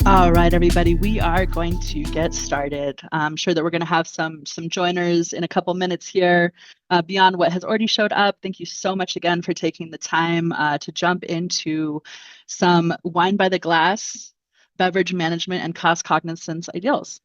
All right, everybody, we are going to get started. I'm sure that we're going to have some joiners in a couple minutes here. Beyond what has already showed up, thank you so much again for taking the time to jump into some wine by the glass, beverage management, and cost cognizance ideals.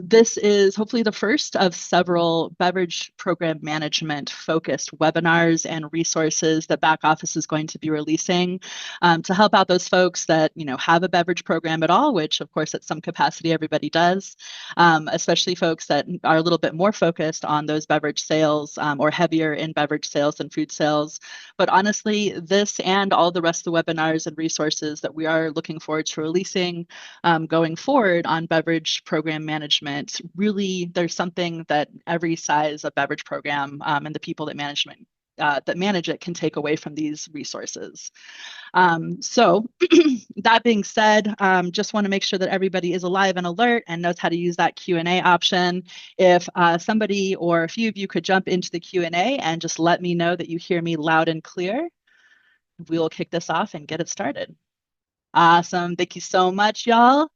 This is hopefully the first of several beverage program management focused webinars and resources that back office is going to be releasing to help out those folks that have a beverage program at all, which of course at some capacity everybody does, especially folks that are a little bit more focused on those beverage sales or heavier in beverage sales than food sales. But honestly, this and all the rest of the webinars and resources that we are looking forward to releasing going forward on beverage program management, really there's something that every size of beverage program and the people that manage it can take away from these resources. So that being said, just want to make sure that everybody is alive and alert and knows how to use that Q&A option. If somebody or a few of you could jump into the Q&A and just let me know that you hear me loud and clear, we will kick this off and get it started. Awesome. Thank you so much, y'all.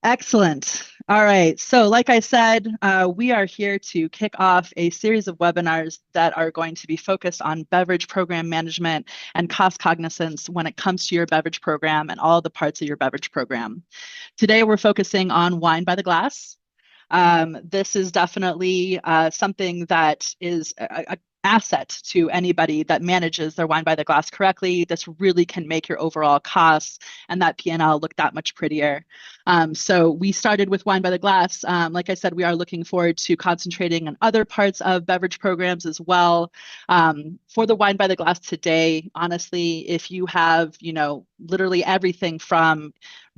Excellent. All right. So like I said, we are here to kick off a series of webinars that are going to be focused on beverage program management and cost cognizance when it comes to your beverage program and all the parts of your beverage program. Today, we're focusing on wine by the glass. This is definitely something that is a asset to anybody that manages their wine by the glass correctly. This really can make your overall costs and that P&L look that much prettier. So we started with wine by the glass. Like I said, we are looking forward to concentrating on other parts of beverage programs as well. For the wine by the glass today, honestly, if you have, literally everything from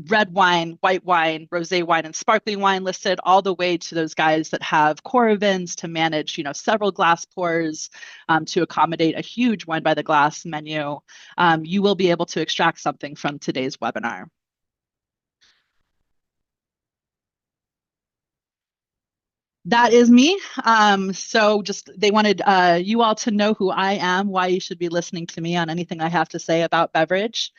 red wine, white wine, rosé wine, and sparkling wine listed, all the way to those guys that have core events to manage, several glass pours to accommodate a huge wine by the glass menu, you will be able to extract something from today's webinar. That is me. So just they wanted you all to know who I am, why you should be listening to me on anything I have to say about beverage.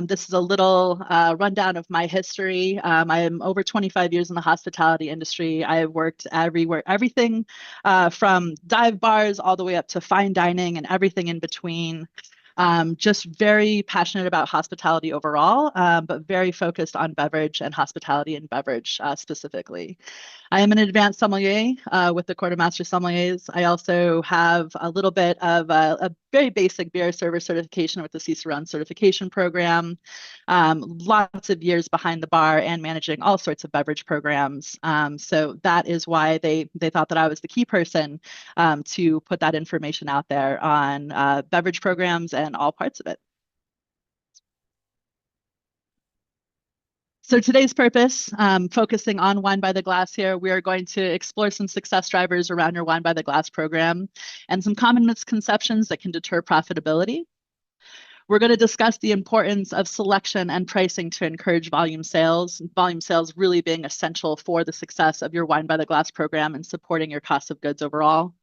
This is a little rundown of my history. I am over 25 years in the hospitality industry. I have worked everywhere, everything from dive bars all the way up to fine dining and everything in between. Just very passionate about hospitality overall, but very focused on beverage and hospitality and beverage specifically. I am an advanced sommelier with the Quartermaster Sommeliers. I also have a little bit of a very basic beer server certification with the Cicerone certification program. Lots of years behind the bar and managing all sorts of beverage programs. So that is why they thought that I was the key person to put that information out there on beverage programs and all parts of it. So today's purpose, focusing on wine by the glass here, we are going to explore some success drivers around your wine by the glass program and some common misconceptions that can deter profitability. We're going to discuss the importance of selection and pricing to encourage volume sales really being essential for the success of your wine by the glass program and supporting your cost of goods overall.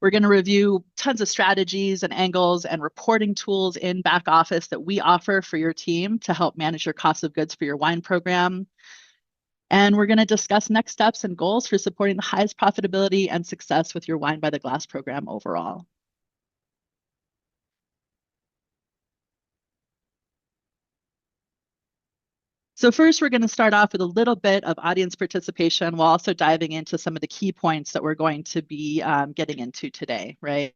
We're going to review tons of strategies and angles and reporting tools in back office that we offer for your team to help manage your cost of goods for your wine program. And we're going to discuss next steps and goals for supporting the highest profitability and success with your wine by the glass program overall. So first, we're going to start off with a little bit of audience participation while also diving into some of the key points that we're going to be getting into today, right?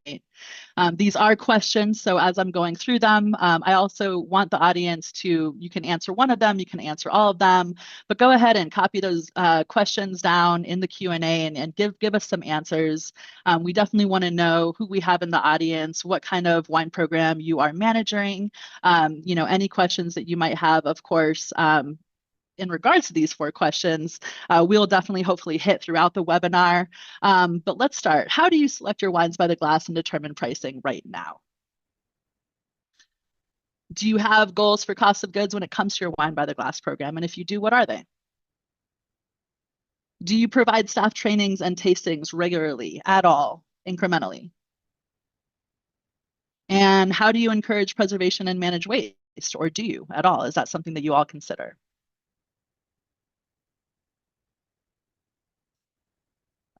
These are questions, so as I'm going through them, I also want the audience to, you can answer one of them, you can answer all of them, but go ahead and copy those questions down in the Q&A and give us some answers. We definitely want to know who we have in the audience, what kind of wine program you are managing, any questions that you might have, of course, in regards to these 4 questions, we'll definitely hopefully hit throughout the webinar. But let's start. How do you select your wines by the glass and determine pricing right now? Do you have goals for cost of goods when it comes to your wine by the glass program? And if you do, what are they? Do you provide staff trainings and tastings regularly, at all, incrementally? And how do you encourage preservation and manage waste? or do you at all? Is that something that you all consider?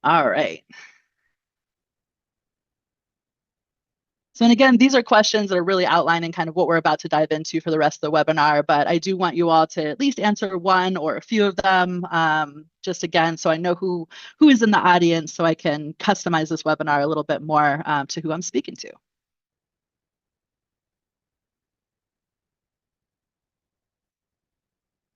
All right. So, and again, these are questions that are really outlining kind of what we're about to dive into for the rest of the webinar, but I do want you all to at least answer one or a few of them, just again, so I know who is in the audience, so I can customize this webinar a little bit more to who I'm speaking to.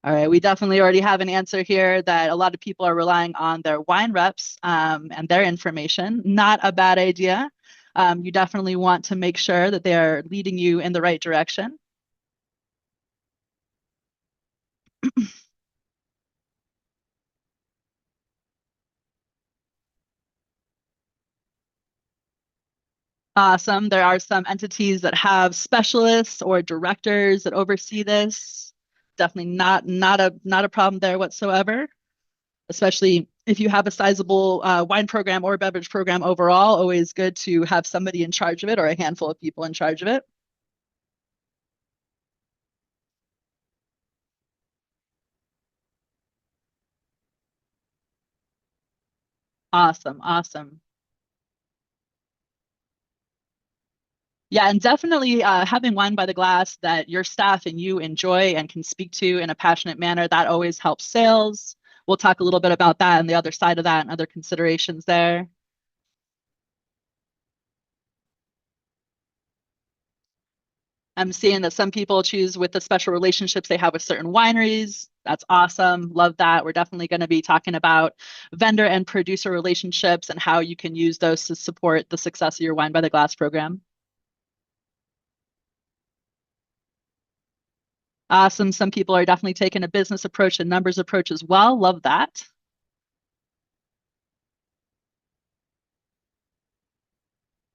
All right, we definitely already have an answer here that a lot of people are relying on their wine reps and their information. Not a bad idea. You definitely want to make sure that they are leading you in the right direction. Awesome. There are some entities that have specialists or directors that oversee this. Definitely not a problem there whatsoever, especially if you have a sizable wine program or beverage program overall. Always good to have somebody in charge of it or a handful of people in charge of it. Awesome, awesome. Yeah, and definitely having wine by the glass that your staff and you enjoy and can speak to in a passionate manner, that always helps sales. We'll talk a little bit about that and the other side of that and other considerations there. I'm seeing that some people choose with the special relationships they have with certain wineries. That's awesome. Love that. We're definitely going to be talking about vendor and producer relationships and how you can use those to support the success of your Wine by the Glass program. Awesome. Some people are definitely taking a business approach and numbers approach as well. Love that.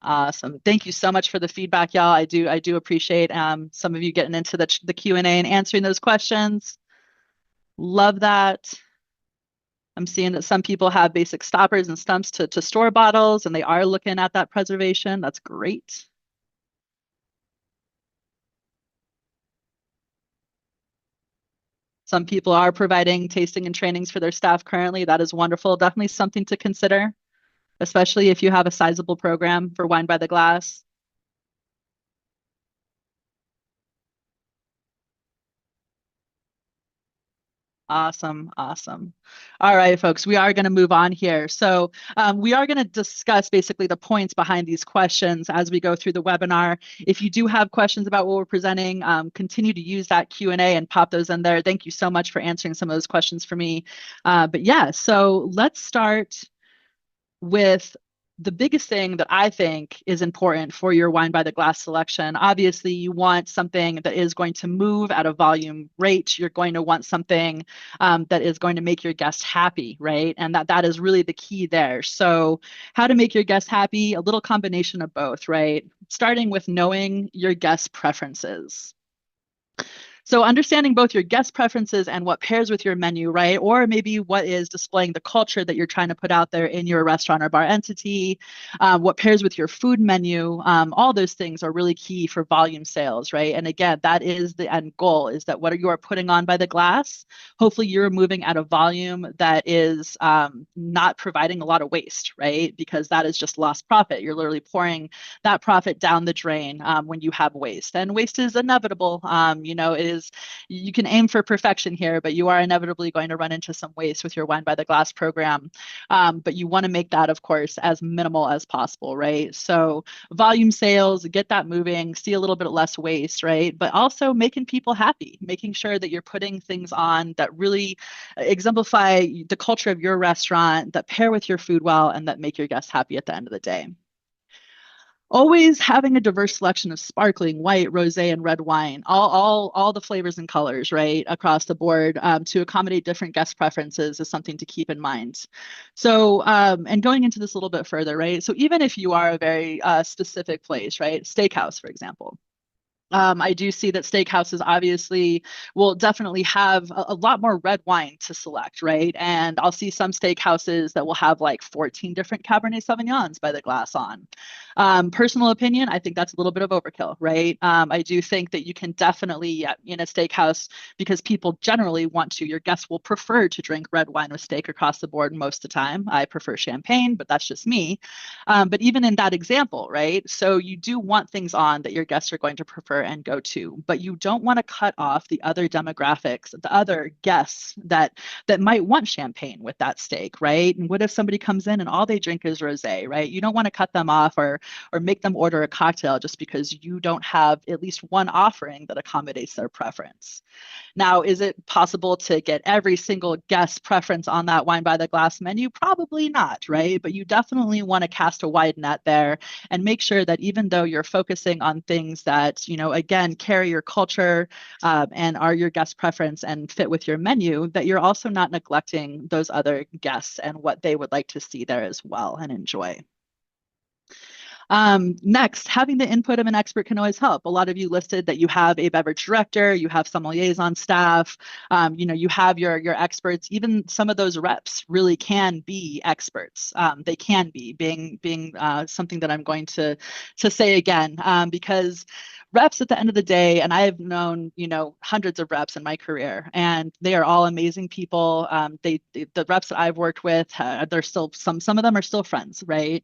Awesome. Thank you so much for the feedback, y'all. I do appreciate some of you getting into the Q&A and answering those questions. Love that. I'm seeing that some people have basic stoppers and stumps to store bottles, and they are looking at that preservation. That's great. Some people are providing tasting and trainings for their staff currently. That is wonderful. Definitely something to consider, especially if you have a sizable program for Wine by the Glass. Awesome. Awesome. All right, folks, we are going to move on here. So we are going to discuss basically the points behind these questions as we go through the webinar. If you do have questions about what we're presenting, continue to use that Q&A and pop those in there. Thank you so much for answering some of those questions for me. But yeah, so let's start with the biggest thing that I think is important for your wine by the glass selection. Obviously, you want something that is going to move at a volume rate. You're going to want something that is going to make your guests happy, right? And that is really the key there. So, how to make your guests happy? A little combination of both, right? Starting with knowing your guests' preferences. So understanding both your guest preferences and what pairs with your menu, right? Or maybe what is displaying the culture that you're trying to put out there in your restaurant or bar entity, what pairs with your food menu, all those things are really key for volume sales, right? And again, that is the end goal, is that what you are putting on by the glass, hopefully you're moving at a volume that is not providing a lot of waste, right? Because that is just lost profit. You're literally pouring that profit down the drain when you have waste. And waste is inevitable. It is, you can aim for perfection here, but you are inevitably going to run into some waste with your Wine by the Glass program. But you want to make that, of course, as minimal as possible, right? So volume sales, get that moving, see a little bit less waste, right? But also making people happy, making sure that you're putting things on that really exemplify the culture of your restaurant, that pair with your food well, and that make your guests happy at the end of the day. Always having a diverse selection of sparkling, white, rosé, and red wine, all the flavors and colors, right, across the board to accommodate different guest preferences is something to keep in mind. So, and going into this a little bit further, right? So even if you are a very specific place, right, steakhouse, for example, I do see that steakhouses obviously will definitely have a lot more red wine to select, right? And I'll see some steakhouses that will have like 14 different Cabernet Sauvignons by the glass on. Personal opinion, I think that's a little bit of overkill, right? I do think that you can definitely, yeah, in a steakhouse, because people generally want to, your guests will prefer to drink red wine with steak across the board most of the time. I prefer champagne, but that's just me. But even in that example, right? So you do want things on that your guests are going to prefer and go to, but you don't want to cut off the other demographics, the other guests that might want champagne with that steak, right? And what if somebody comes in and all they drink is rosé, right? You don't want to cut them off or make them order a cocktail just because you don't have at least one offering that accommodates their preference. Now, is it possible to get every single guest preference on that wine by the glass menu? Probably not, right? But you definitely want to cast a wide net there and make sure that even though you're focusing on things that, again, carry your culture and are your guest preference and fit with your menu, that you're also not neglecting those other guests and what they would like to see there as well and enjoy. Next, having the input of an expert can always help. A lot of you listed that you have a beverage director, you have sommeliers on staff, you have your experts. Even some of those reps really can be experts. They can be being something that I'm going to say again because reps at the end of the day, and I've known hundreds of reps in my career, and they are all amazing people. The reps that I've worked with, they're still some of them are still friends, right?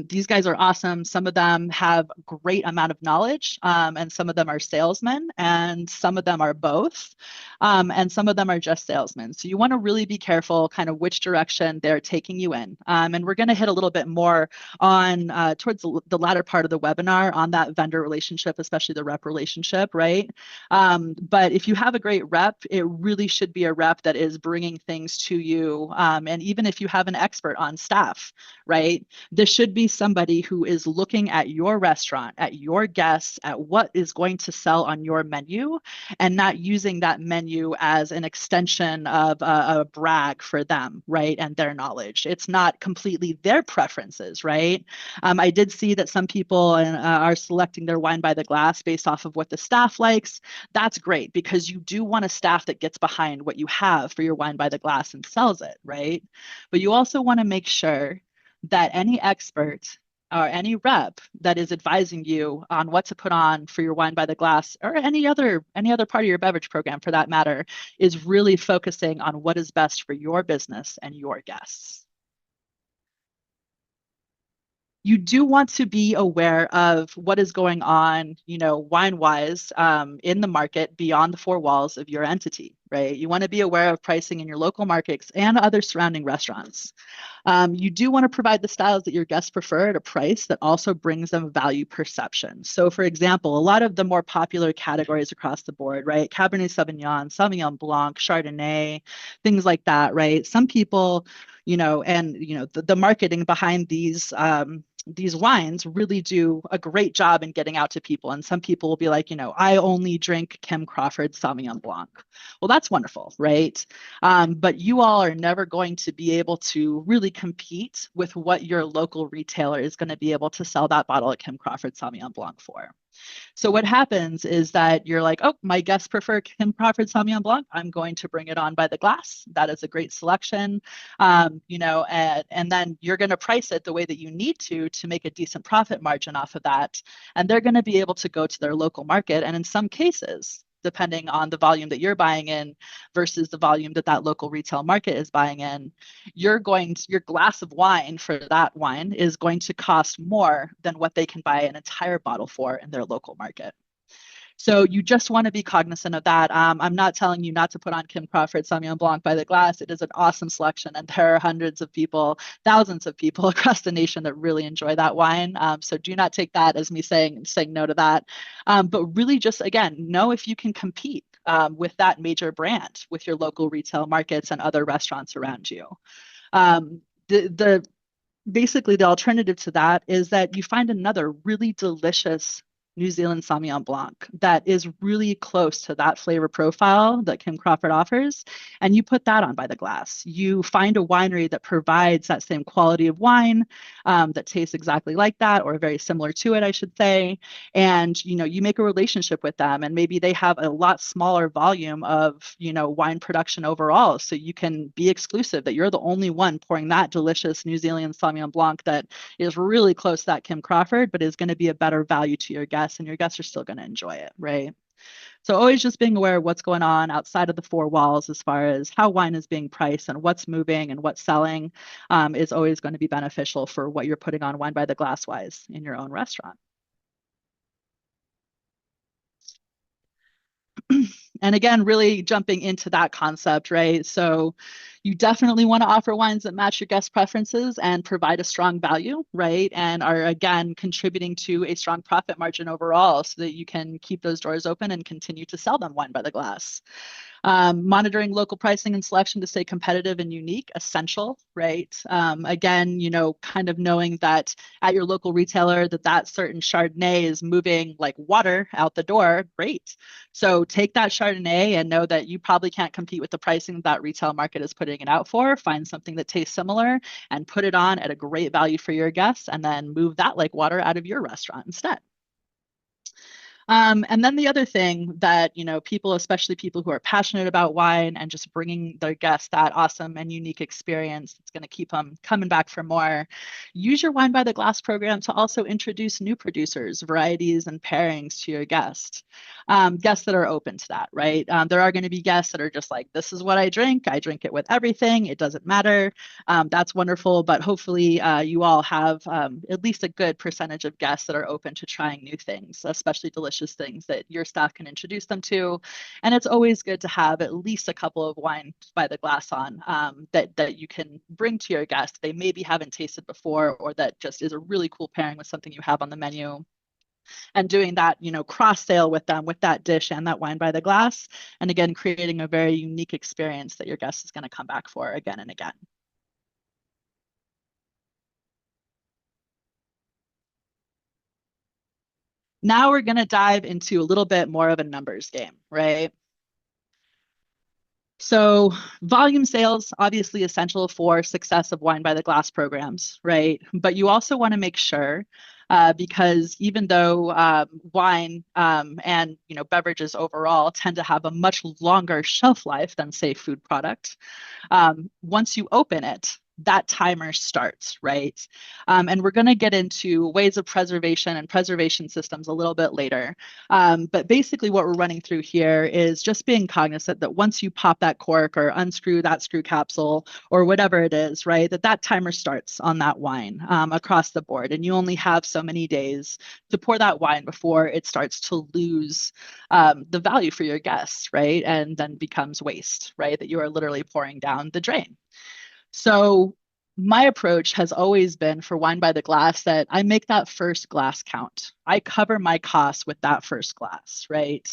These guys are awesome. Some of them have great amount of knowledge, and some of them are salesmen, and some of them are both, and some of them are just salesmen. So you want to really be careful kind of which direction they're taking you in. And we're going to hit a little bit more on towards the latter part of the webinar on that vendor relationship, especially the rep relationship, right? But if you have a great rep, it really should be a rep that is bringing things to you. And even if you have an expert on staff, right? This should be somebody who is looking at your restaurant, at your guests, at what is going to sell on your menu, and not using that menu as an extension of a brag for them, right? And their knowledge. It's not completely their preferences, right? I did see that some people are selecting their wine by the glass based off of what the staff likes. That's great because you do want a staff that gets behind what you have for your wine by the glass and sells it, right? But you also want to make sure that any expert or any rep that is advising you on what to put on for your wine by the glass or any other part of your beverage program for that matter is really focusing on what is best for your business and your guests. You do want to be aware of what is going on, wine wise in the market beyond the four walls of your entity, right? You want to be aware of pricing in your local markets and other surrounding restaurants. You do want to provide the styles that your guests prefer at a price that also brings them value perception. So, for example, a lot of the more popular categories across the board, right? Cabernet Sauvignon, Sauvignon Blanc, Chardonnay, things like that, right? Some people, the marketing behind these wines really do a great job in getting out to people. And some people will be like, I only drink Kim Crawford Sauvignon Blanc. Well, that's wonderful, right? But you all are never going to be able to really compete with what your local retailer is going to be able to sell that bottle of Kim Crawford Sauvignon Blanc for. So what happens is that you're like, oh, my guests prefer Kim Crawford Sauvignon Blanc. I'm going to bring it on by the glass. That is a great selection, and then you're going to price it the way that you need to make a decent profit margin off of that. And they're going to be able to go to their local market. And in some cases, depending on the volume that you're buying in versus the volume that that local retail market is buying in, your glass of wine for that wine is going to cost more than what they can buy an entire bottle for in their local market. So you just want to be cognizant of that. I'm not telling you not to put on Kim Crawford Sauvignon Blanc by the glass. It is an awesome selection, and there are hundreds of people, thousands of people across the nation that really enjoy that wine. So do not take that as me saying no to that. But really, just again, know if you can compete with that major brand with your local retail markets and other restaurants around you. The basically the alternative to that is that you find another really delicious New Zealand Sauvignon Blanc that is really close to that flavor profile that Kim Crawford offers, and you put that on by the glass. You find a winery that provides that same quality of wine that tastes exactly like that, or very similar to it, I should say. And you make a relationship with them, and maybe they have a lot smaller volume of wine production overall, so you can be exclusive. That you're the only one pouring that delicious New Zealand Sauvignon Blanc that is really close to that Kim Crawford, but is going to be a better value to your guests, and your guests are still going to enjoy it, right? So always just being aware of what's going on outside of the four walls as far as how wine is being priced and what's moving and what's selling is always going to be beneficial for what you're putting on Wine by the Glass wise in your own restaurant. And again, really jumping into that concept, right? So you definitely want to offer wines that match your guest preferences and provide a strong value, right? And are again contributing to a strong profit margin overall so that you can keep those doors open and continue to sell them wine by the glass. Monitoring local pricing and selection to stay competitive and unique, essential, right? Again, kind of knowing that at your local retailer that certain Chardonnay is moving like water out the door, great. So take that Chardonnay and know that you probably can't compete with the pricing that retail market is putting it out for. Find something that tastes similar and put it on at a great value for your guests, and then move that like water out of your restaurant instead. And then the other thing that, people, especially people who are passionate about wine and just bringing their guests that awesome and unique experience, it's going to keep them coming back for more. Use your Wine by the Glass program to also introduce new producers, varieties, and pairings to your guests. Guests that are open to that, right? There are going to be guests that are just like, this is what I drink. I drink it with everything. It doesn't matter. That's wonderful. But hopefully you all have at least a good percentage of guests that are open to trying new things, especially delicious things that your staff can introduce them to. And it's always good to have at least a couple of wine by the glass on that you can bring to your guests they maybe haven't tasted before, or that just is a really cool pairing with something you have on the menu, and doing that, cross sale with them with that dish and that wine by the glass. And again, creating a very unique experience that your guest is going to come back for again and again. Now we're going to dive into a little bit more of a numbers game, right? So volume sales, obviously essential for success of Wine by the Glass programs, right? But you also want to make sure, because even though wine and beverages overall tend to have a much longer shelf life than, say, food product, once you open it, that timer starts, right? And we're going to get into ways of preservation and preservation systems a little bit later. But basically what we're running through here is just being cognizant that once you pop that cork or unscrew that screw capsule or whatever it is, right, that timer starts on that wine across the board. And you only have so many days to pour that wine before it starts to lose the value for your guests, right? And then becomes waste, right? That you are literally pouring down the drain. So my approach has always been for Wine by the Glass that I make that first glass count. I cover my costs with that first glass, right?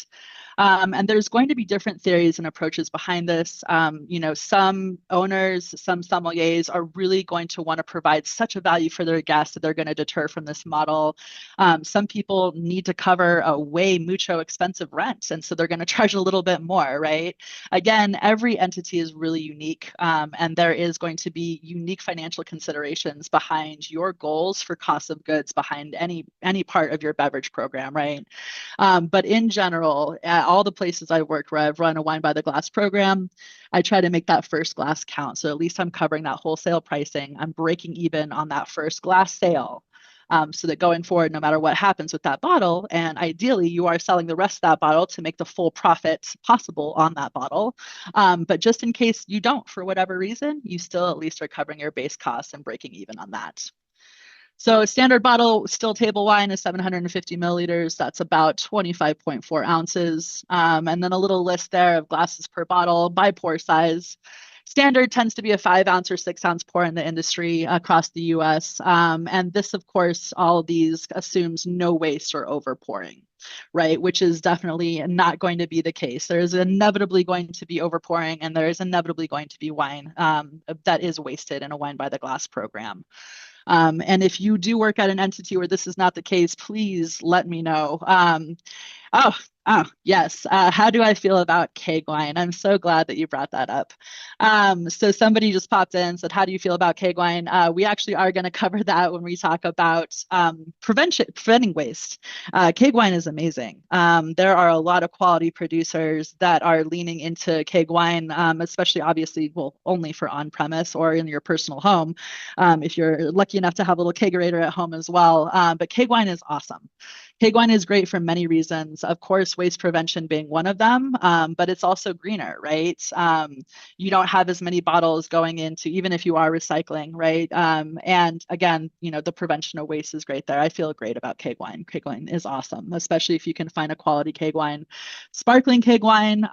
And there's going to be different theories and approaches behind this. Some owners, some sommeliers are really going to want to provide such a value for their guests that they're going to deter from this model. Some people need to cover a way mucho expensive rent, and so they're going to charge a little bit more, right? Again, every entity is really unique, and there is going to be unique financial considerations behind your goals for cost of goods behind any part of your beverage program, right? But in general, at all the places I've worked where I've run a Wine by the Glass program, I try to make that first glass count. So at least I'm covering that wholesale pricing. I'm breaking even on that first glass sale. So that going forward, no matter what happens with that bottle, and ideally you are selling the rest of that bottle to make the full profit possible on that bottle. But just in case you don't, for whatever reason, you still at least are covering your base costs and breaking even on that. So a standard bottle still table wine is 750 milliliters. That's about 25.4 ounces. And then a little list there of glasses per bottle by pour size. Standard tends to be a 5 ounce or 6 ounce pour in the industry across the US. And this, of course, all of these assumes no waste or over pouring, right? Which is definitely not going to be the case. There is inevitably going to be over pouring, and there is inevitably going to be wine that is wasted in a Wine by the Glass program. And if you do work at an entity where this is not the case, please let me know. Oh, yes. How do I feel about keg wine? I'm so glad that you brought that up. So somebody just popped in and said, "How do you feel about keg wine?" We actually are going to cover that when we talk about preventing waste. Keg wine is amazing. There are a lot of quality producers that are leaning into keg wine, especially obviously, well, only for on-premise or in your personal home. If you're lucky enough to have a little kegerator at home as well. But keg wine is awesome. Pig wine is great for many reasons. Of course, waste prevention being one of them, but it's also greener, right? You don't have as many bottles going into, even if you are recycling, right? And again, the prevention of waste is great there. I feel great about keg wine. Keg wine is awesome, especially if you can find a quality keg wine. Sparkling keg wine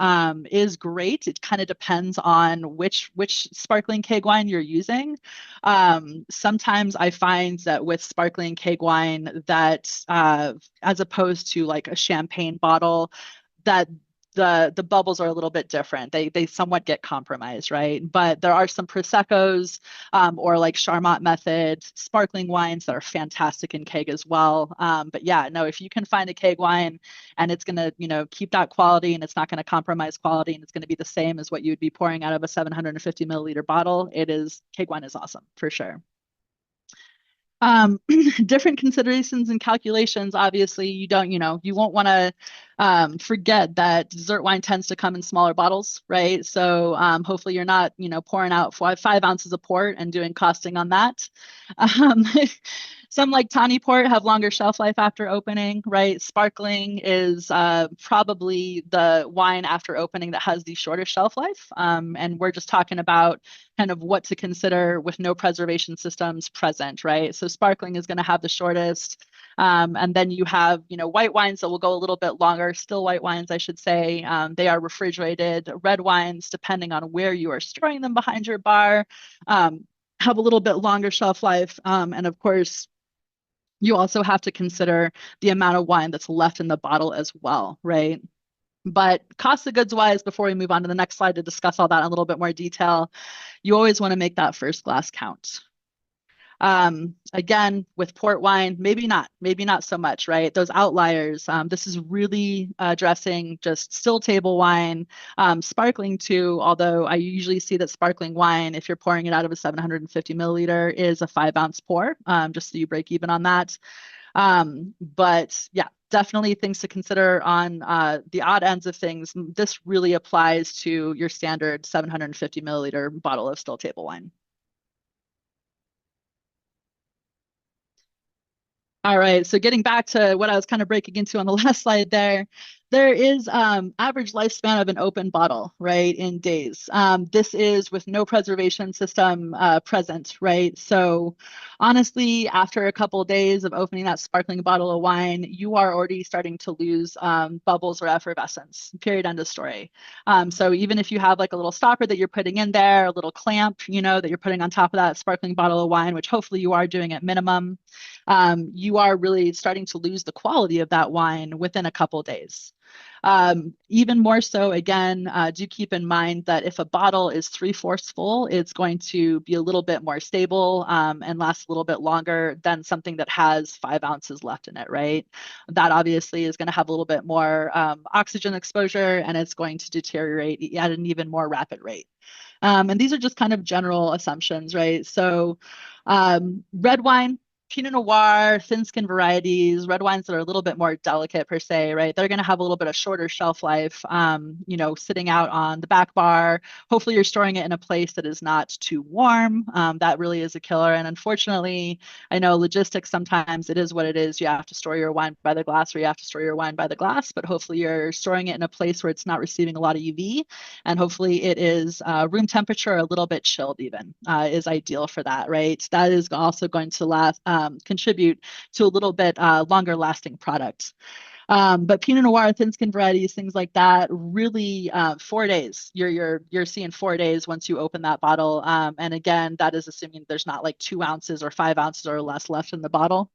is great. It kind of depends on which sparkling keg wine you're using. Sometimes I find that with sparkling keg wine that as opposed to like a champagne bottle, that the bubbles are a little bit different. They somewhat get compromised, right? But there are some Prosecco's or like Charmat method sparkling wines that are fantastic in keg as well. But yeah, no, if you can find a keg wine and it's gonna, keep that quality and it's not gonna compromise quality and it's gonna be the same as what you would be pouring out of a 750 milliliter bottle, keg wine is awesome for sure. um, different considerations and calculations. Obviously, you won't want to forget that dessert wine tends to come in smaller bottles, right? So hopefully you're not, pouring out 5 ounces of port and doing costing on that. Um, some like tawny port have longer shelf life after opening, right? Sparkling is probably the wine after opening that has the shortest shelf life. And we're just talking about kind of what to consider with no preservation systems present, right? So sparkling is going to have the shortest. And then you have, white wines that will go a little bit longer, still white wines, I should say. They are refrigerated. Red wines, depending on where you are storing them behind your bar, have a little bit longer shelf life. And of course, you also have to consider the amount of wine that's left in the bottle as well, right? But cost of goods wise, before we move on to the next slide to discuss all that in a little bit more detail, you always want to make that first glass count. Again, with port wine, maybe not so much, right? Those outliers. This is really addressing just still table wine, sparkling too. Although I usually see that sparkling wine, if you're pouring it out of a 750 milliliter, is a 5 ounce pour, just so you break even on that. But yeah, definitely things to consider on the odd ends of things. This really applies to your standard 750 milliliter bottle of still table wine. All right, so getting back to what I was kind of breaking into on the last slide there is average lifespan of an open bottle, right, in days. This is with no preservation system present, right? So honestly, after a couple of days of opening that sparkling bottle of wine, you are already starting to lose bubbles or effervescence, period, end of story. So even if you have like a little stopper that you're putting in there, a little clamp, that you're putting on top of that sparkling bottle of wine, which hopefully you are doing at minimum, you are really starting to lose the quality of that wine within a couple days. Even more so, again, do keep in mind that if a bottle is 3/4 full, it's going to be a little bit more stable and last a little bit longer than something that has 5 ounces left in it, right? That obviously is going to have a little bit more oxygen exposure and it's going to deteriorate at an even more rapid rate. And these are just kind of general assumptions, right? So red wine, Pinot Noir, thin skin varieties, red wines that are a little bit more delicate per se, right? They're going to have a little bit of shorter shelf life, sitting out on the back bar. Hopefully you're storing it in a place that is not too warm. That really is a killer. And unfortunately, I know logistics, sometimes it is what it is. You have to store your wine by the glass or you have to store your wine by the glass, but hopefully you're storing it in a place where it's not receiving a lot of UV. And hopefully it is room temperature, a little bit chilled even is ideal for that, right? That is also going to contribute to a little bit longer lasting product. But Pinot Noir, thin skin varieties, things like that, really 4 days. You're seeing 4 days once you open that bottle. And again, that is assuming there's not like 2 ounces or 5 ounces or less left in the bottle.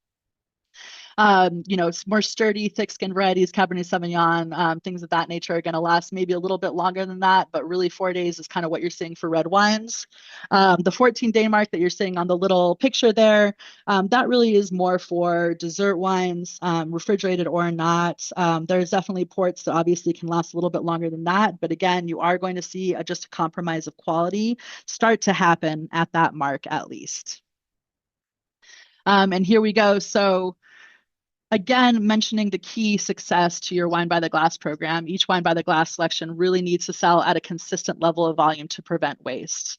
More sturdy, thick-skinned varieties, Cabernet Sauvignon, things of that nature are going to last maybe a little bit longer than that, but really 4 days is kind of what you're seeing for red wines. The 14-day mark that you're seeing on the little picture there, that really is more for dessert wines, refrigerated or not. There's definitely ports that obviously can last a little bit longer than that, but again, you are going to see just a compromise of quality start to happen at that mark at least. And here we go. So again, mentioning the key success to your Wine by the Glass program, each Wine by the Glass selection really needs to sell at a consistent level of volume to prevent waste.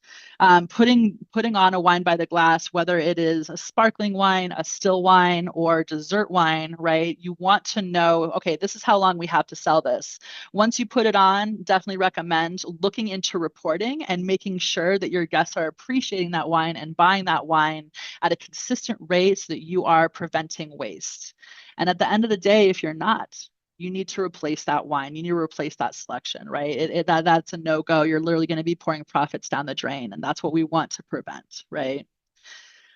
Putting on a Wine by the Glass, whether it is a sparkling wine, a still wine, or dessert wine, right? You want to know, okay, this is how long we have to sell this. Once you put it on, definitely recommend looking into reporting and making sure that your guests are appreciating that wine and buying that wine at a consistent rate so that you are preventing waste. And at the end of the day, if you're not, you need to replace that wine. You need to replace that selection, right? That's a no-go. You're literally going to be pouring profits down the drain, and that's what we want to prevent, right?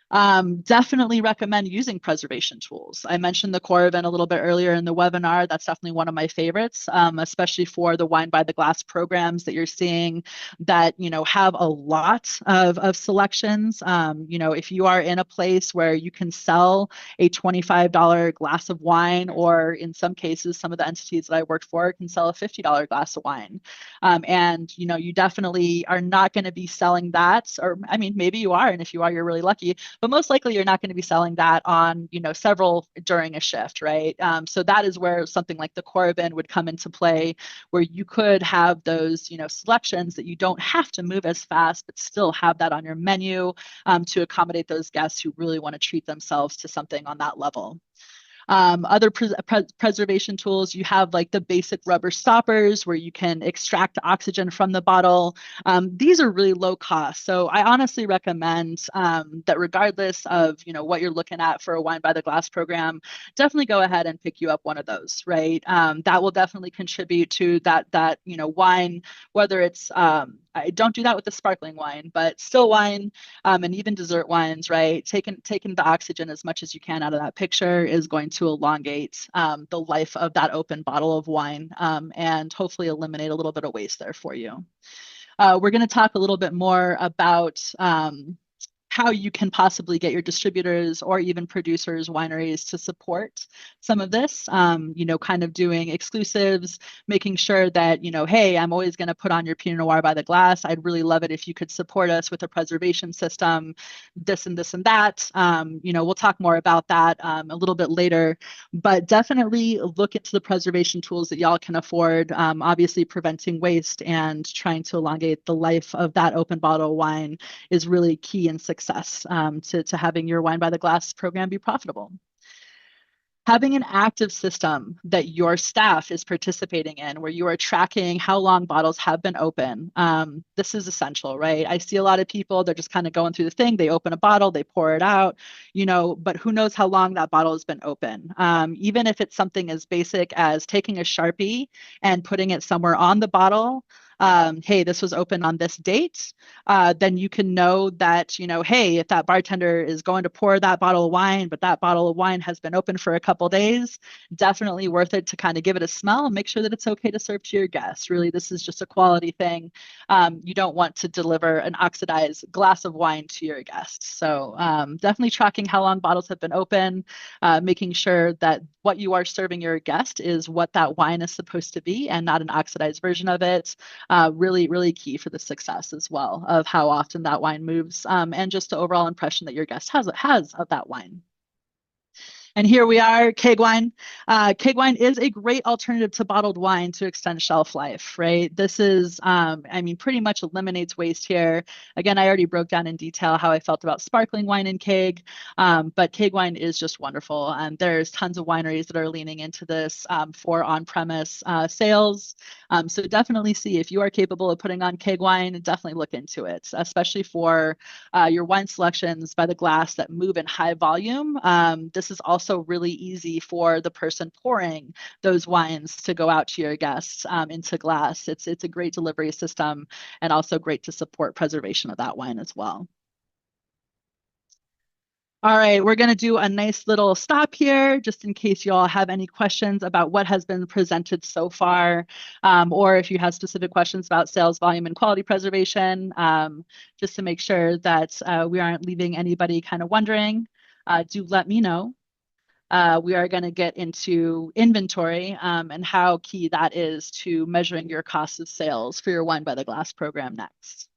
Definitely recommend using preservation tools. I mentioned the Coravin a little bit earlier in the webinar. That's definitely one of my favorites, especially for the Wine by the Glass programs that you're seeing that, have a lot of selections. If you are in a place where you can sell a $25 glass of wine, or in some cases, some of the entities that I worked for can sell a $50 glass of wine. And, you definitely are not going to be selling that, or I mean, maybe you are, and if you are, you're really lucky, but most likely you're not going to be selling that on, several during a shift, right? So that is where something like the Coravin would come into play, where you could have those, selections that you don't have to move as fast, but still have that on your menu to accommodate those guests who really want to treat themselves to something on that level. Other preservation tools, you have like the basic rubber stoppers where you can extract oxygen from the bottle. These are really low cost. So I honestly recommend that regardless of, what you're looking at for a Wine by the Glass program, definitely go ahead and pick you up one of those, right? That will definitely contribute to that wine, whether it's, I don't do that with the sparkling wine, but still wine and even dessert wines, right? Taking the oxygen as much as you can out of that picture is going to elongate the life of that open bottle of wine and hopefully eliminate a little bit of waste there for you. We're going to talk a little bit more about how you can possibly get your distributors or even producers, wineries to support some of this, kind of doing exclusives, making sure that, hey, I'm always going to put on your Pinot Noir by the glass. I'd really love it if you could support us with a preservation system, this and this and that. We'll talk more about that a little bit later, but definitely look into the preservation tools that y'all can afford, obviously preventing waste and trying to elongate the life of that open bottle of wine is really key in success to having your Wine by the Glass program be profitable. Having an active system that your staff is participating in, where you are tracking how long bottles have been open, this is essential, right? I see a lot of people, they're just kind of going through the thing. They open a bottle, they pour it out, but who knows how long that bottle has been open? Even if it's something as basic as taking a Sharpie and putting it somewhere on the bottle, hey, this was open on this date, then you can know that, hey, if that bartender is going to pour that bottle of wine, but that bottle of wine has been open for a couple days, definitely worth it to kind of give it a smell and make sure that it's okay to serve to your guests. Really, this is just a quality thing. You don't want to deliver an oxidized glass of wine to your guests. So definitely tracking how long bottles have been open, making sure that what you are serving your guest is what that wine is supposed to be and not an oxidized version of it. Really, really key for the success as well of how often that wine moves and just the overall impression that your guest has of that wine. And here we are, keg wine. Keg wine is a great alternative to bottled wine to extend shelf life, right? This is, pretty much eliminates waste here. Again, I already broke down in detail how I felt about sparkling wine and keg, but keg wine is just wonderful. And there's tons of wineries that are leaning into this for on-premise sales. So definitely see if you are capable of putting on keg wine, definitely look into it, especially for your wine selections by the glass that move in high volume. This is also really easy for the person pouring those wines to go out to your guests into glass. It's a great delivery system and also great to support preservation of that wine as well. All right, we're going to do a nice little stop here just in case you all have any questions about what has been presented so far, or if you have specific questions about sales volume and quality preservation, just to make sure that we aren't leaving anybody kind of wondering, do let me know. We are going to get into inventory and how key that is to measuring your cost of sales for your Wine by the Glass program next.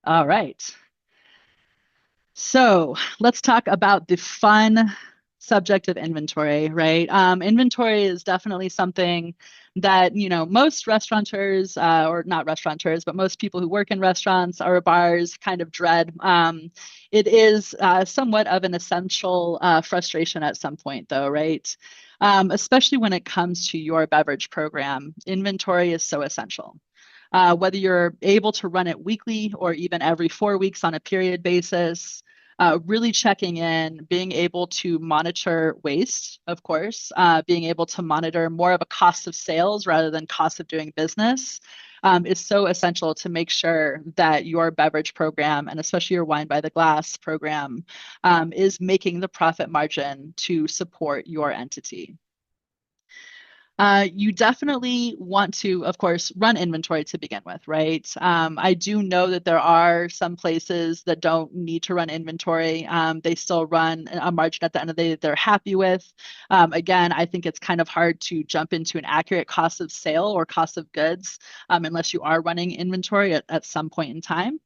All right. So let's talk about the fun subject of inventory, right? Inventory is definitely something that, most restaurateurs, or not restaurateurs, but most people who work in restaurants or bars kind of dread. It is somewhat of an essential frustration at some point, though, right? Especially when it comes to your beverage program, inventory is so essential. Whether you're able to run it weekly or even every 4 weeks on a period basis, really checking in, being able to monitor waste, of course, being able to monitor more of a cost of sales rather than cost of doing business. Is so essential to make sure that your beverage program, and especially your Wine by the Glass program, is making the profit margin to support your entity. You definitely want to, of course, run inventory to begin with, right? I do know that there are some places that don't need to run inventory. They still run a margin at the end of the day that they're happy with. Again, I think it's kind of hard to jump into an accurate cost of sale or cost of goods unless you are running inventory at some point in time.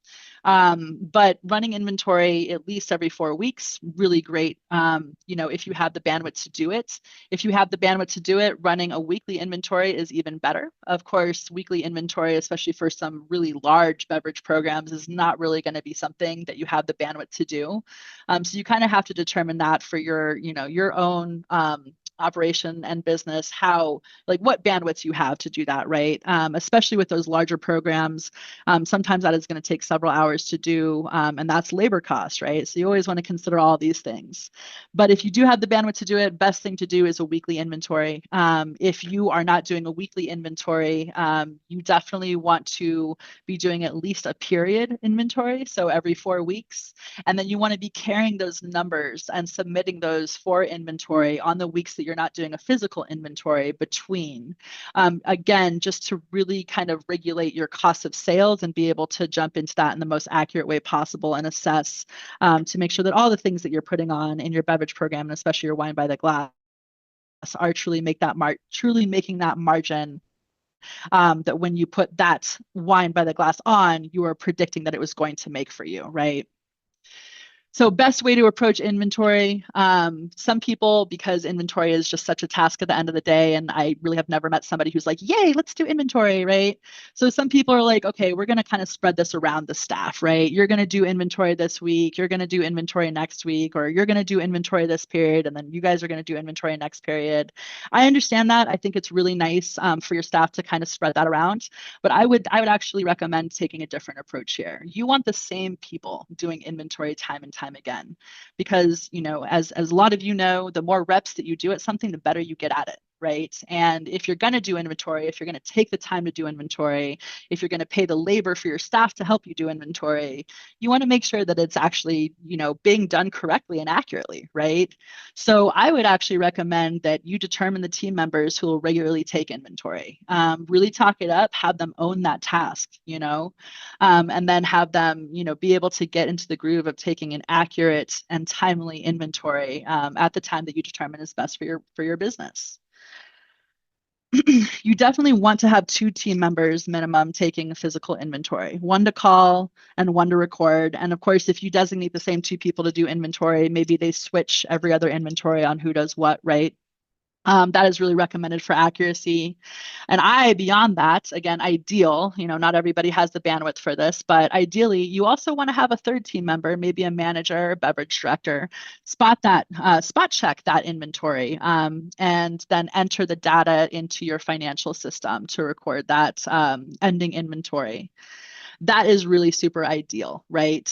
But running inventory at least every 4 weeks, really great. If you have the bandwidth to do it. If you have the bandwidth to do it, running a weekly inventory is even better. Of course, weekly inventory, especially for some really large beverage programs, is not really going to be something that you have the bandwidth to do. So you kind of have to determine that for your own operation and business, what bandwidth you have to do that, right? Especially with those larger programs, sometimes that is going to take several hours to do, and that's labor cost, right? So you always want to consider all these things. But if you do have the bandwidth to do it, best thing to do is a weekly inventory. If you are not doing a weekly inventory, you definitely want to be doing at least a period inventory, so every 4 weeks. And then you want to be carrying those numbers and submitting those for inventory on the weeks that you're not doing a physical inventory between. Again, just to really kind of regulate your cost of sales and be able to jump into that in the most accurate way possible and assess to make sure that all the things that you're putting on in your beverage program, and especially your Wine by the Glass, are truly making that margin, that when you put that Wine by the Glass on, you are predicting that it was going to make for you, right? So best way to approach inventory. Some people, because inventory is just such a task at the end of the day, and I really have never met somebody who's like, yay, let's do inventory, right? So some people are like, okay, we're going to kind of spread this around the staff, right? You're going to do inventory this week, you're going to do inventory next week, or you're going to do inventory this period, and then you guys are going to do inventory next period. I understand that. I think it's really nice for your staff to kind of spread that around. But I would actually recommend taking a different approach here. You want the same people doing inventory time and time again, because as a lot of the more reps that you do at something, the better you get at it, right? And if you're going to do inventory, if you're going to take the time to do inventory, if you're going to pay the labor for your staff to help you do inventory, you want to make sure that it's actually being done correctly and accurately, right? So I would actually recommend that you determine the team members who will regularly take inventory. Really talk it up, have them own that task, and then have them, be able to get into the groove of taking an accurate and timely inventory at the time that you determine is best for your business. You definitely want to have 2 team members minimum taking a physical inventory, one to call and one to record. And of course, if you designate the same 2 people to do inventory, maybe they switch every other inventory on who does what, right? That is really recommended for accuracy. And beyond that, again, ideal, not everybody has the bandwidth for this, but ideally, you also want to have a 3rd team member, maybe a manager, or beverage director, spot check that inventory, and then enter the data into your financial system to record that ending inventory. That is really super ideal, right?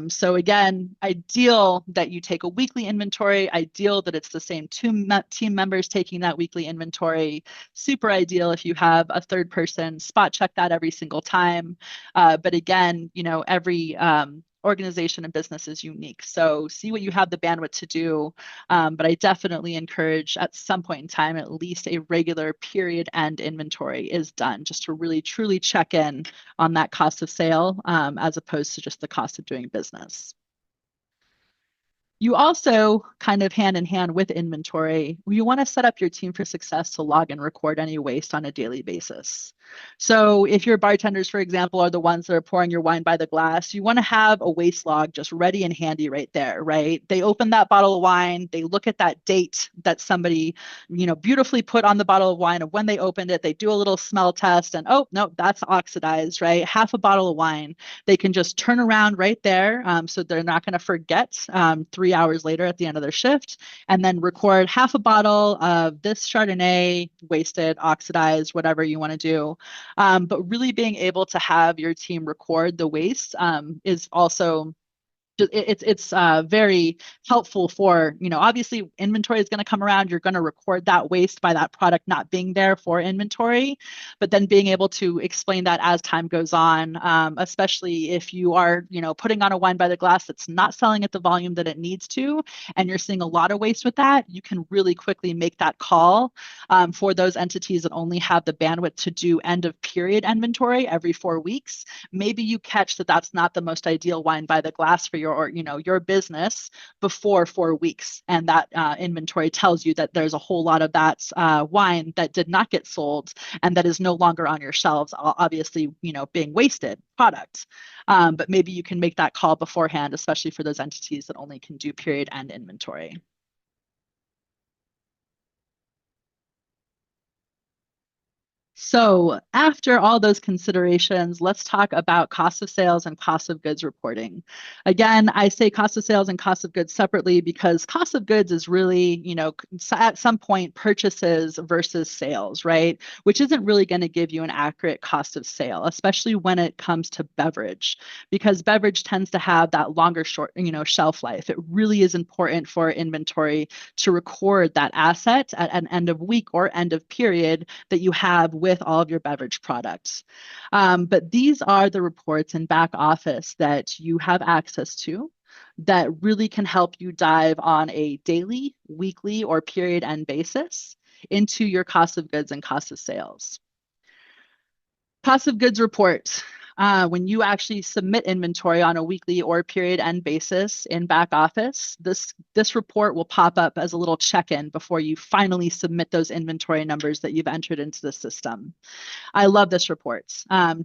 So again, ideal that you take a weekly inventory, ideal that it's the same two team members taking that weekly inventory. Super ideal if you have a third person spot check that every single time. But again, every organization and business is unique. So see what you have the bandwidth to do. But I definitely encourage at some point in time, at least a regular period end inventory is done just to really truly check in on that cost of sale as opposed to just the cost of doing business. You also kind of hand in hand with inventory, you want to set up your team for success to log and record any waste on a daily basis. So if your bartenders, for example, are the ones that are pouring your wine by the glass, you want to have a waste log just ready and handy right there, right? They open that bottle of wine, they look at that date that somebody, beautifully put on the bottle of wine of when they opened it, they do a little smell test and, oh, no, that's oxidized, right? Half a bottle of wine. They can just turn around right there. So they're not going to forget 3 hours later at the end of their shift, and then record half a bottle of this Chardonnay, wasted, oxidized, whatever you want to do. But really being able to have your team record the waste is also it's very helpful for, obviously inventory is going to come around. You're going to record that waste by that product not being there for inventory, but then being able to explain that as time goes on, especially if you are, putting on a wine by the glass that's not selling at the volume that it needs to, and you're seeing a lot of waste with that, you can really quickly make that call for those entities that only have the bandwidth to do end of period inventory every 4 weeks. Maybe you catch that that's not the most ideal wine by the glass for your business before 4 weeks, and that inventory tells you that there's a whole lot of that wine that did not get sold and that is no longer on your shelves, obviously being wasted product. But maybe you can make that call beforehand, especially for those entities that only can do period end inventory. So after all those considerations, let's talk about cost of sales and cost of goods reporting. Again, I say cost of sales and cost of goods separately because cost of goods is really, at some point purchases versus sales, right? Which isn't really going to give you an accurate cost of sale, especially when it comes to beverage, because beverage tends to have that longer shelf life. It really is important for inventory to record that asset at an end of week or end of period that you have with all of your beverage products. But these are the reports in back office that you have access to that really can help you dive on a daily, weekly, or period end basis into your cost of goods and cost of sales. Cost of goods report. When you actually submit inventory on a weekly or period end basis in back office, this report will pop up as a little check-in before you finally submit those inventory numbers that you've entered into the system. I love this report.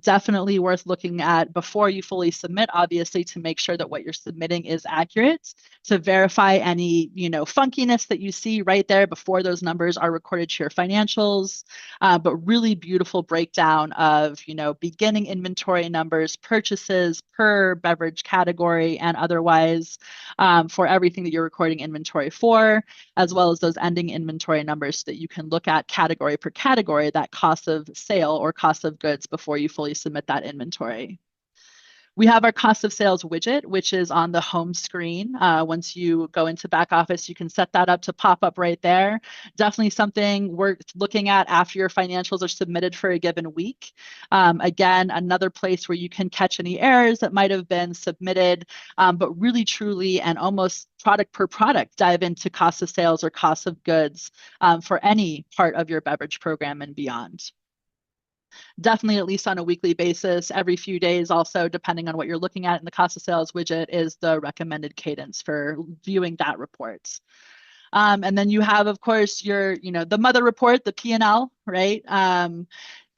Definitely worth looking at before you fully submit, obviously, to make sure that what you're submitting is accurate, to verify any, funkiness that you see right there before those numbers are recorded to your financials. But really beautiful breakdown of, beginning inventory numbers, purchases per beverage category and otherwise, for everything that you're recording inventory for, as well as those ending inventory numbers so that you can look at category per category, that cost of sale or cost of goods before you fully submit that inventory. We have our cost of sales widget, which is on the home screen. Once you go into back office, you can set that up to pop up right there. Definitely something worth looking at after your financials are submitted for a given week. Again, another place where you can catch any errors that might have been submitted, but really, truly, and almost product per product, dive into cost of sales or cost of goods for any part of your beverage program and beyond. Definitely at least on a weekly basis, every few days also, depending on what you're looking at in the cost of sales widget, is the recommended cadence for viewing that report. And then you have, of course, your, the mother report, the P&L, right?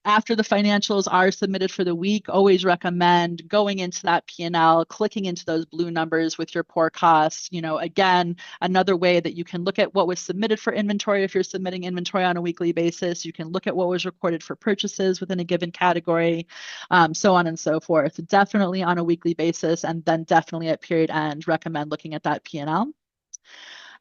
After the financials are submitted for the week, always recommend going into that P&L, clicking into those blue numbers with your pour costs. Again, another way that you can look at what was submitted for inventory if you're submitting inventory on a weekly basis. You can look at what was recorded for purchases within a given category, so on and so forth. Definitely on a weekly basis, and then definitely at period end, recommend looking at that P&L.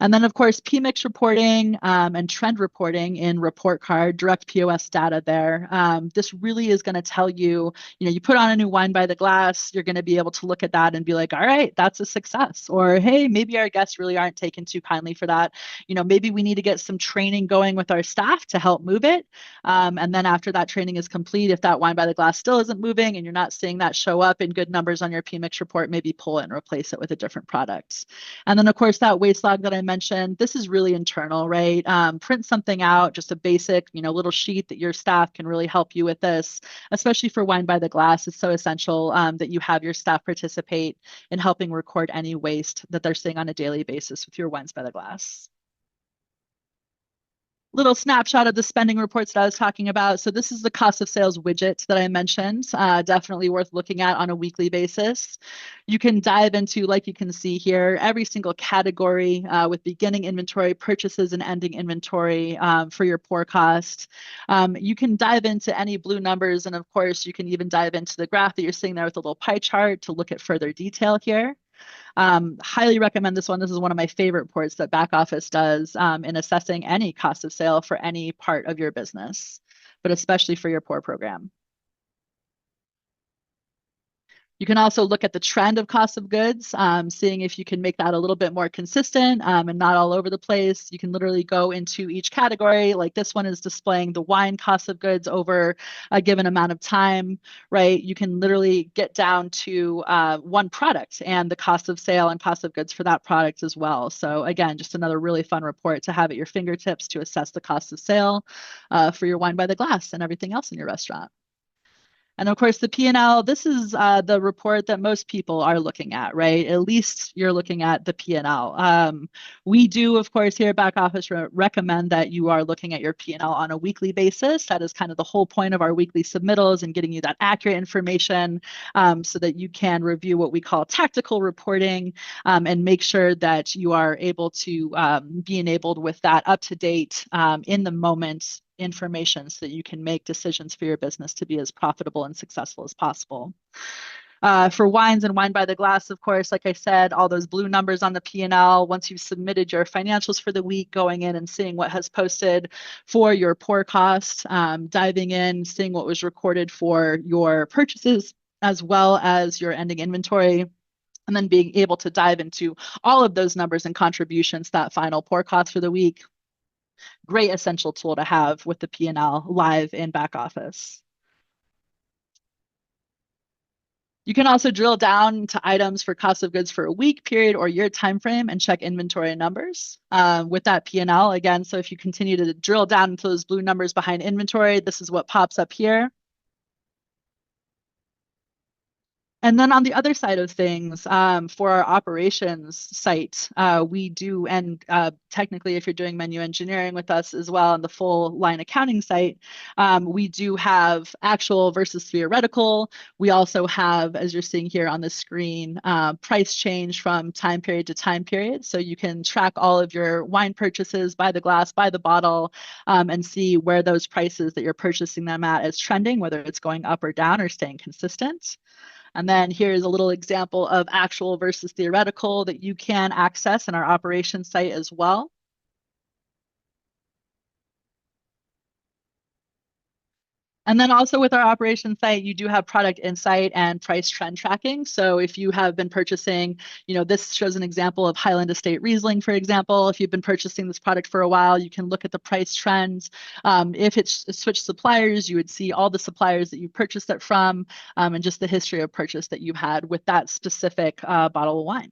And then, of course, PMix reporting and trend reporting in report card, direct POS data there. This really is going to tell you, you put on a new wine by the glass, you're going to be able to look at that and be like, all right, that's a success. Or, hey, maybe our guests really aren't taken too kindly for that. Maybe we need to get some training going with our staff to help move it. And then after that training is complete, if that wine by the glass still isn't moving and you're not seeing that show up in good numbers on your PMix report, maybe pull it and replace it with a different product. And then, of course, that waste log that I mentioned, this is really internal, right? Print something out, just a basic, little sheet that your staff can really help you with this, especially for wine by the glass. It's so essential that you have your staff participate in helping record any waste that they're seeing on a daily basis with your wines by the glass. Little snapshot of the spending reports that I was talking about. So this is the cost of sales widget that I mentioned, definitely worth looking at on a weekly basis. You can dive into, like you can see here, every single category with beginning inventory, purchases, and ending inventory for your pour cost. You can dive into any blue numbers, and of course, you can even dive into the graph that you're seeing there with a little pie chart to look at further detail here. Highly recommend this one. This is one of my favorite reports that back office does in assessing any cost of sale for any part of your business, but especially for your pour program. You can also look at the trend of cost of goods, seeing if you can make that a little bit more consistent and not all over the place. You can literally go into each category. Like this one is displaying the wine cost of goods over a given amount of time, right? You can literally get down to one product and the cost of sale and cost of goods for that product as well. So again, just another really fun report to have at your fingertips to assess the cost of sale for your wine by the glass and everything else in your restaurant. And of course, the P&L, this is the report that most people are looking at, right? At least you're looking at the P&L. We do, of course, here at Back Office recommend that you are looking at your P&L on a weekly basis. That is kind of the whole point of our weekly submittals and getting you that accurate information so that you can review what we call tactical reporting and make sure that you are able to be enabled with that up-to-date in the moment information so that you can make decisions for your business to be as profitable and successful as possible. For wines and wine by the glass, of course, like I said, all those blue numbers on the P&L, once you've submitted your financials for the week, going in and seeing what has posted for your pour cost, diving in, seeing what was recorded for your purchases, as well as your ending inventory, and then being able to dive into all of those numbers and contributions, that final pour cost for the week. Great essential tool to have with the P&L live in back office. You can also drill down to items for cost of goods for a week, period, or year time frame and check inventory numbers with that P&L. Again, so if you continue to drill down into those blue numbers behind inventory, this is what pops up here. And then on the other side of things, for our operations site, we do, and technically if you're doing menu engineering with us as well on the full line accounting site, we do have actual versus theoretical. We also have, as you're seeing here on the screen, price change from time period to time period. So you can track all of your wine purchases by the glass, by the bottle, and see where those prices that you're purchasing them at is trending, whether it's going up or down or staying consistent. And then here's a little example of actual versus theoretical that you can access in our operations site as well. And then also with our operations site, you do have product insight and price trend tracking. So if you have been purchasing, this shows an example of Highland Estate Riesling, for example. If you've been purchasing this product for a while, you can look at the price trends. If it's switched suppliers, you would see all the suppliers that you purchased it from and just the history of purchase that you've had with that specific bottle of wine.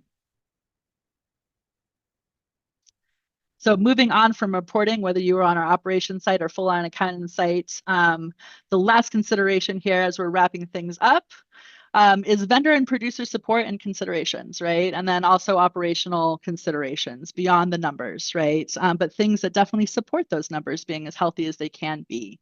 So moving on from reporting, whether you are on our operations site or full line accounting site, the last consideration here as we're wrapping things up is vendor and producer support and considerations, right? And then also operational considerations beyond the numbers, right? But things that definitely support those numbers being as healthy as they can be.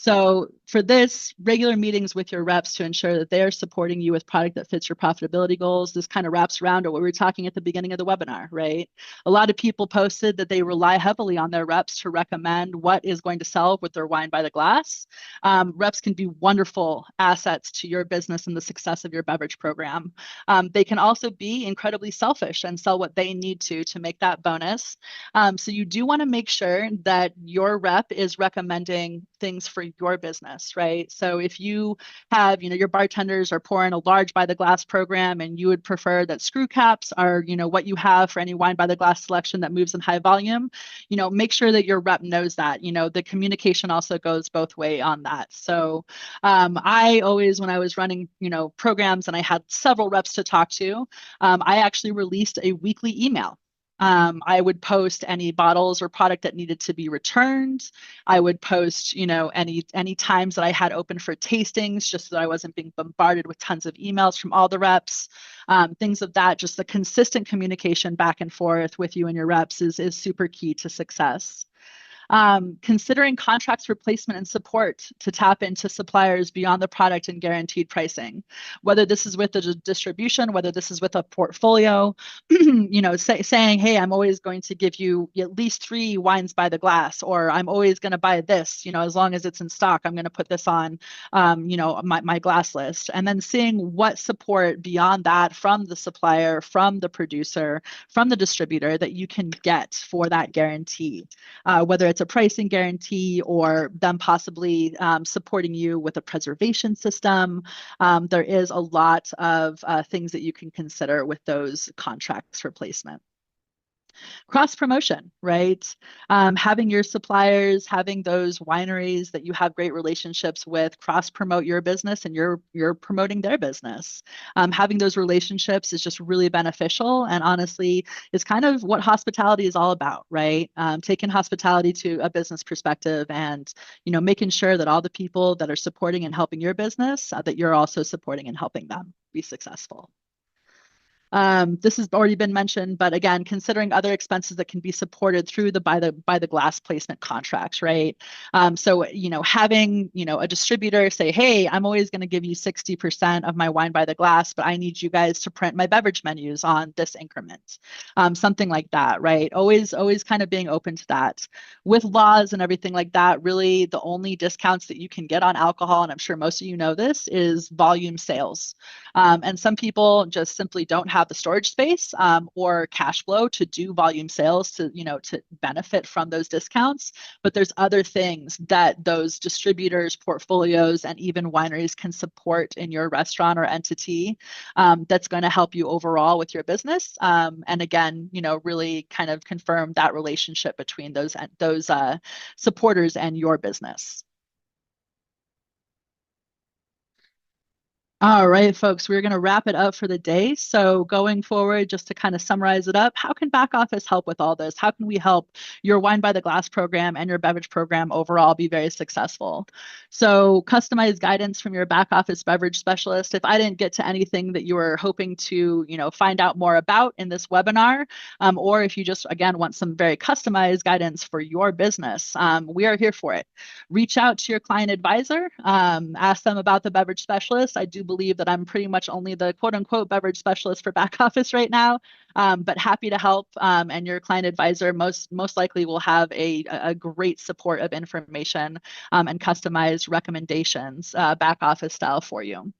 So for this, regular meetings with your reps to ensure that they are supporting you with product that fits your profitability goals. This kind of wraps around to what we were talking at the beginning of the webinar, right? A lot of people posted that they rely heavily on their reps to recommend what is going to sell with their wine by the glass. Reps can be wonderful assets to your business and the success of your beverage program. They can also be incredibly selfish and sell what they need to make that bonus. So you do want to make sure that your rep is recommending things for your business, right? So if you have, your bartenders are pouring a large by the glass program and you would prefer that screw caps are, what you have for any wine by the glass selection that moves in high volume, make sure that your rep knows that. The communication also goes both way on that. So I always, when I was running, programs and I had several reps to talk to, I actually released a weekly email. I would post any bottles or product that needed to be returned. I would post, any times that I had open for tastings, just so that I wasn't being bombarded with tons of emails from all the reps, things of that. Just the consistent communication back and forth with you and your reps is super key to success. Considering contracts replacement and support to tap into suppliers beyond the product and guaranteed pricing, whether this is with the distribution, whether this is with a portfolio, saying, hey, I'm always going to give you at least 3 wines by the glass, or I'm always going to buy this, as long as it's in stock, I'm going to put this on, my glass list. And then seeing what support beyond that from the supplier, from the producer, from the distributor that you can get for that guarantee, whether it's a pricing guarantee or them possibly supporting you with a preservation system. There is a lot of things that you can consider with those contracts replacement. Cross promotion, right? Having your suppliers, having those wineries that you have great relationships with, cross promote your business, and you're promoting their business. Having those relationships is just really beneficial, and honestly, is kind of what hospitality is all about, right? Taking hospitality to a business perspective, and making sure that all the people that are supporting and helping your business, that you're also supporting and helping them be successful. This has already been mentioned, but again, considering other expenses that can be supported through the by the glass placement contracts, right? So having a distributor say, hey, I'm always going to give you 60% of my wine by the glass, but I need you guys to print my beverage menus on this increment, something like that, right? Always kind of being open to that. With laws and everything like that, really the only discounts that you can get on alcohol, and I'm sure most of you know this, is volume sales. And some people just simply don't have the storage space or cash flow to do volume sales to benefit from those discounts. But there's other things that those distributors, portfolios, and even wineries can support in your restaurant or entity that's going to help you overall with your business. And again, really kind of confirm that relationship between those supporters and your business. All right, folks, we're going to wrap it up for the day. So going forward, just to kind of summarize it up, how can back office help with all this? How can we help your wine by the glass program and your beverage program overall be very successful? So customized guidance from your back office beverage specialist. If I didn't get to anything that you were hoping to, find out more about in this webinar, or if you just, again, want some very customized guidance for your business, we are here for it. Reach out to your client advisor, ask them about the beverage specialist. I do believe that I'm pretty much only the quote unquote beverage specialist for back office right now, but happy to help. And your client advisor most likely will have a great support of information and customized recommendations, back office style for you.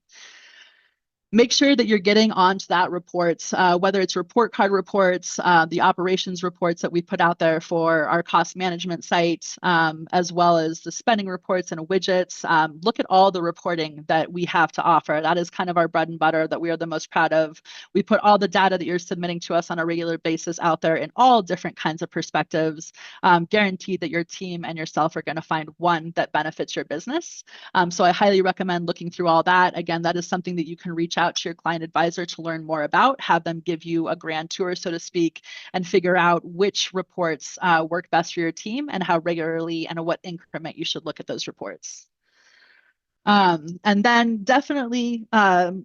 Make sure that you're getting onto that reports, whether it's report card reports, the operations reports that we put out there for our cost management site, as well as the spending reports and widgets. Look at all the reporting that we have to offer. That is kind of our bread and butter that we are the most proud of. We put all the data that you're submitting to us on a regular basis out there in all different kinds of perspectives, guaranteed that your team and yourself are going to find one that benefits your business. So I highly recommend looking through all that. Again, that is something that you can reach out to your client advisor to learn more about, have them give you a grand tour, so to speak, and figure out which reports work best for your team and how regularly and at what increment you should look at those reports. And then definitely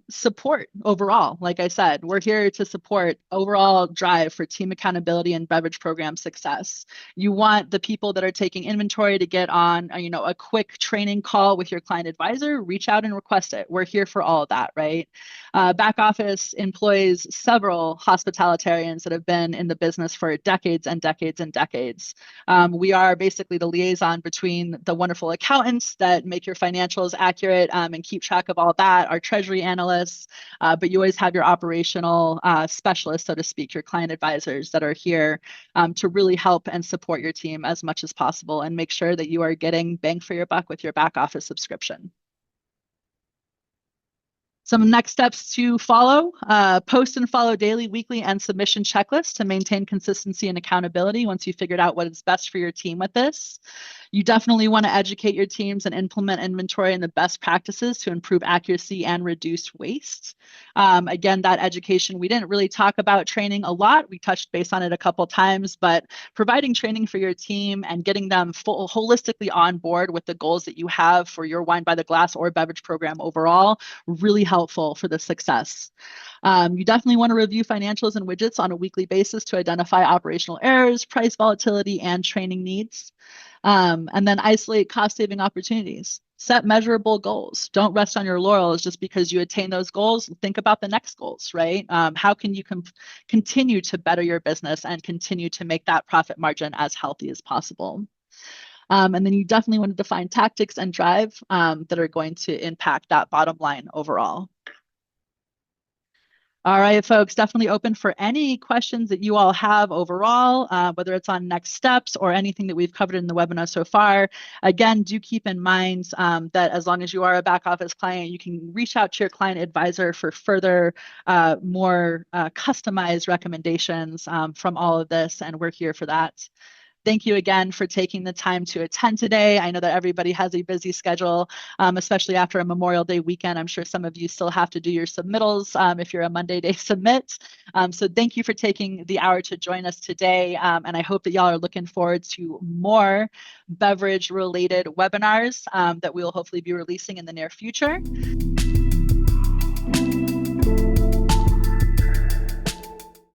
support overall. Like I said, we're here to support overall drive for team accountability and beverage program success. You want the people that are taking inventory to get on, a quick training call with your client advisor, reach out and request it. We're here for all of that, right? Back office employs several hospitalitarians that have been in the business for decades and decades and decades. We are basically the liaison between the wonderful accountants that make your financials accurate and keep track of all that, our treasury analysts, but you always have your operational specialists, so to speak, your client advisors that are here to really help and support your team as much as possible and make sure that you are getting bang for your buck with your back office subscription. Some next steps to follow, post and follow daily, weekly, and submission checklists to maintain consistency and accountability once you figured out what is best for your team with this. You definitely want to educate your teams and implement inventory and the best practices to improve accuracy and reduce waste. Again, that education, we didn't really talk about training a lot. We touched base on it a couple times, but providing training for your team and getting them holistically on board with the goals that you have for your wine by the glass or beverage program overall, really helpful for the success. You definitely want to review financials and widgets on a weekly basis to identify operational errors, price volatility, and training needs. And then isolate cost saving opportunities. Set measurable goals. Don't rest on your laurels just because you attain those goals. Think about the next goals, right? How can you continue to better your business and continue to make that profit margin as healthy as possible? And then you definitely want to define tactics and drive that are going to impact that bottom line overall. All right, folks, definitely open for any questions that you all have overall, whether it's on next steps or anything that we've covered in the webinar so far. Again, do keep in mind that as long as you are a back office client, you can reach out to your client advisor for further, more customized recommendations from all of this, and we're here for that. Thank you again for taking the time to attend today. I know that everybody has a busy schedule, especially after a Memorial Day weekend. I'm sure some of you still have to do your submittals if you're a Monday day submit. So thank you for taking the hour to join us today. And I hope that y'all are looking forward to more beverage related webinars that we will hopefully be releasing in the near future.